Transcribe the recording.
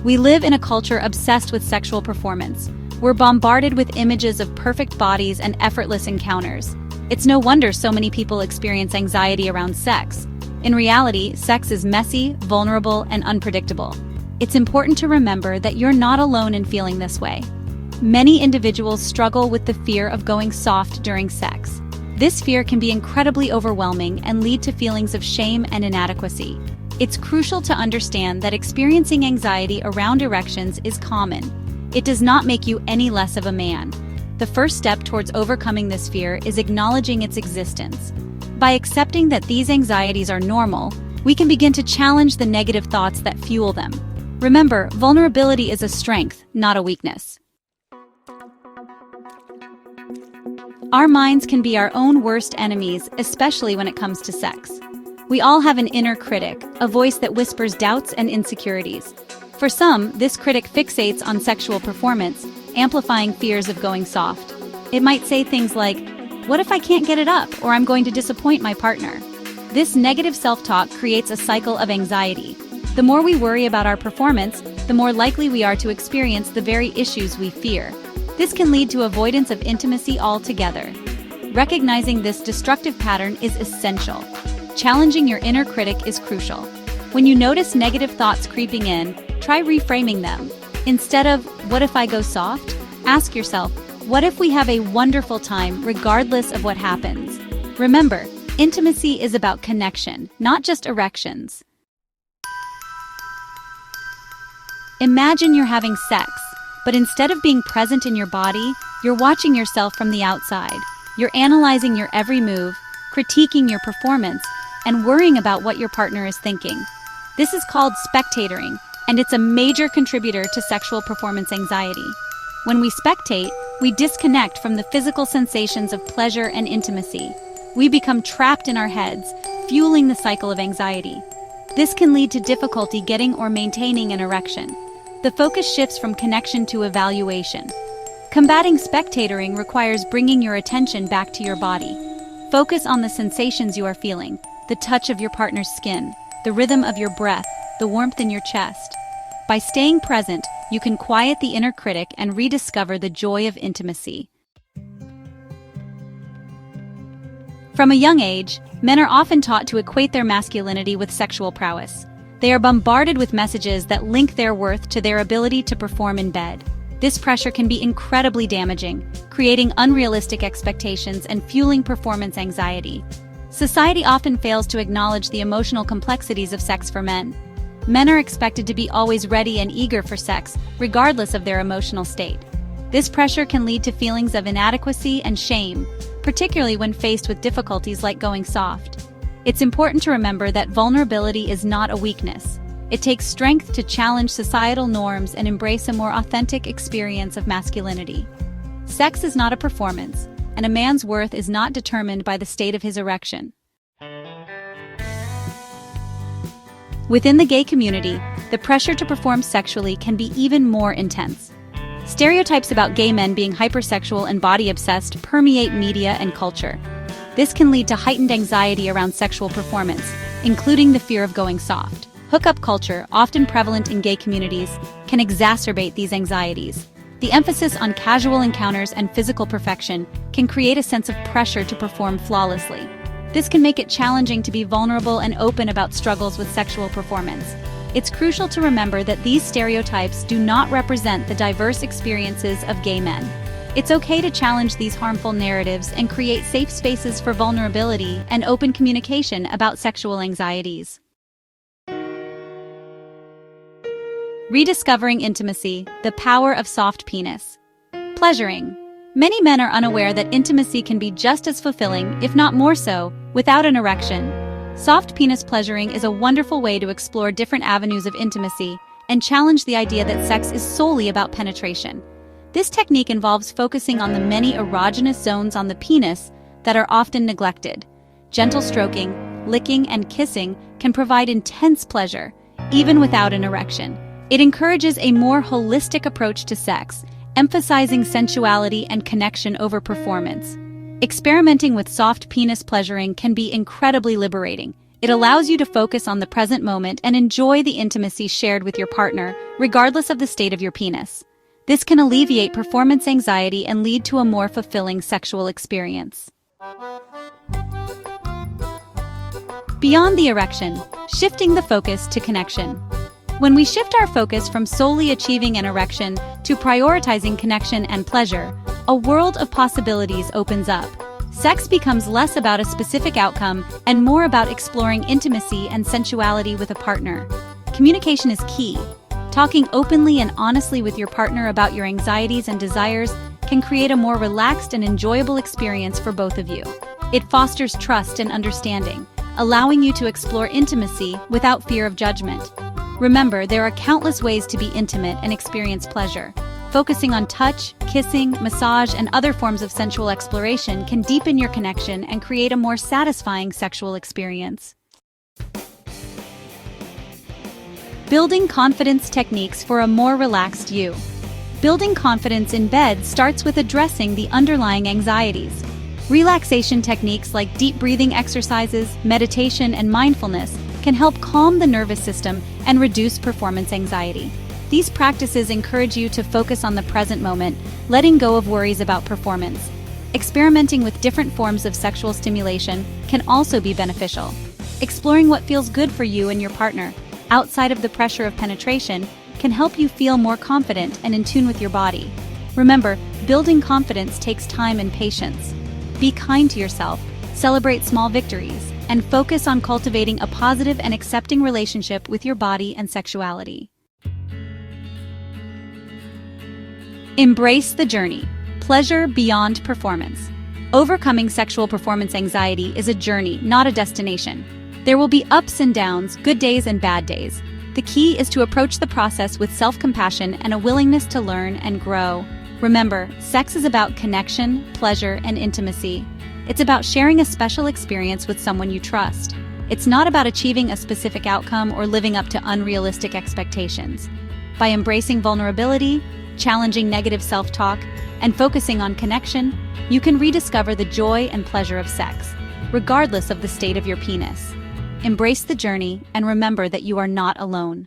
We live in a culture obsessed with sexual performance. We're bombarded with images of perfect bodies and effortless encounters. It's no wonder so many people experience anxiety around sex. In reality, sex is messy, vulnerable, and unpredictable. It's important to remember that you're not alone in feeling this way. Many individuals struggle with the fear of going soft during sex. This fear can be incredibly overwhelming and lead to feelings of shame and inadequacy. It's crucial to understand that experiencing anxiety around erections is common. It does not make you any less of a man. The first step towards overcoming this fear is acknowledging its existence. By accepting that these anxieties are normal, we can begin to challenge the negative thoughts that fuel them. Remember, vulnerability is a strength, not a weakness. Our minds can be our own worst enemies, especially when it comes to sex. We all have an inner critic, a voice that whispers doubts and insecurities. For some, this critic fixates on sexual performance, amplifying fears of going soft. It might say things like, "What if I can't get it up, or I'm going to disappoint my partner?" This negative self-talk creates a cycle of anxiety. The more we worry about our performance, the more likely we are to experience the very issues we fear. This can lead to avoidance of intimacy altogether. Recognizing this destructive pattern is essential. Challenging your inner critic is crucial. When you notice negative thoughts creeping in, try reframing them. Instead of, "What if I go soft?" ask yourself, "What if we have a wonderful time regardless of what happens?" Remember, intimacy is about connection, not just erections. Imagine you're having sex, but instead of being present in your body, you're watching yourself from the outside. You're analyzing your every move, critiquing your performance, and worrying about what your partner is thinking. This is called spectatoring, and it's a major contributor to sexual performance anxiety. When we spectate, we disconnect from the physical sensations of pleasure and intimacy. We become trapped in our heads, fueling the cycle of anxiety. This can lead to difficulty getting or maintaining an erection. The focus shifts from connection to evaluation. Combating spectatoring requires bringing your attention back to your body. Focus on the sensations you are feeling, the touch of your partner's skin, the rhythm of your breath, the warmth in your chest. By staying present, you can quiet the inner critic and rediscover the joy of intimacy. From a young age, men are often taught to equate their masculinity with sexual prowess. They are bombarded with messages that link their worth to their ability to perform in bed. This pressure can be incredibly damaging, creating unrealistic expectations and fueling performance anxiety. Society often fails to acknowledge the emotional complexities of sex for men. Men are expected to be always ready and eager for sex, regardless of their emotional state. This pressure can lead to feelings of inadequacy and shame, particularly when faced with difficulties like going soft. It's important to remember that vulnerability is not a weakness. It takes strength to challenge societal norms and embrace a more authentic experience of masculinity. Sex is not a performance, and a man's worth is not determined by the state of his erection. Within the gay community, the pressure to perform sexually can be even more intense. Stereotypes about gay men being hypersexual and body-obsessed permeate media and culture. This can lead to heightened anxiety around sexual performance, including the fear of going soft. Hookup culture, often prevalent in gay communities, can exacerbate these anxieties. The emphasis on casual encounters and physical perfection can create a sense of pressure to perform flawlessly. This can make it challenging to be vulnerable and open about struggles with sexual performance. It's crucial to remember that these stereotypes do not represent the diverse experiences of gay men. It's okay to challenge these harmful narratives and create safe spaces for vulnerability and open communication about sexual anxieties. Rediscovering intimacy, the power of soft penis. Pleasuring. Many men are unaware that intimacy can be just as fulfilling, if not more so, without an erection. Soft penis pleasuring is a wonderful way to explore different avenues of intimacy and challenge the idea that sex is solely about penetration. This technique involves focusing on the many erogenous zones on the penis that are often neglected. Gentle stroking, licking, and kissing can provide intense pleasure, even without an erection. It encourages a more holistic approach to sex, emphasizing sensuality and connection over performance. Experimenting with soft penis pleasuring can be incredibly liberating, It allows you to focus on the present moment and enjoy the intimacy shared with your partner, regardless of the state of your penis. This can alleviate performance anxiety and lead to a more fulfilling sexual experience. Beyond the erection, shifting the focus to connection. When we shift our focus from solely achieving an erection to prioritizing connection and pleasure, a world of possibilities opens up. Sex becomes less about a specific outcome and more about exploring intimacy and sensuality with a partner. Communication is key. Talking openly and honestly with your partner about your anxieties and desires can create a more relaxed and enjoyable experience for both of you. It fosters trust and understanding, allowing you to explore intimacy without fear of judgment. Remember, there are countless ways to be intimate and experience pleasure. Focusing on touch, kissing, massage, and other forms of sensual exploration can deepen your connection and create a more satisfying sexual experience. Building confidence techniques for a more relaxed you. Building confidence in bed starts with addressing the underlying anxieties. Relaxation techniques like deep breathing exercises, meditation, and mindfulness can help calm the nervous system and reduce performance anxiety. These practices encourage you to focus on the present moment, letting go of worries about performance. Experimenting with different forms of sexual stimulation can also be beneficial. Exploring what feels good for you and your partner, outside of the pressure of penetration, can help you feel more confident and in tune with your body. Remember, building confidence takes time and patience. Be kind to yourself, celebrate small victories, and focus on cultivating a positive and accepting relationship with your body and sexuality. Embrace the journey. Pleasure beyond performance. Overcoming sexual performance anxiety is a journey, not a destination. There will be ups and downs, good days and bad days. The key is to approach the process with self-compassion and a willingness to learn and grow. Remember, sex is about connection, pleasure, and intimacy. It's about sharing a special experience with someone you trust. It's not about achieving a specific outcome or living up to unrealistic expectations. By embracing vulnerability, challenging negative self-talk, and focusing on connection, you can rediscover the joy and pleasure of sex, regardless of the state of your penis. Embrace the journey and remember that you are not alone.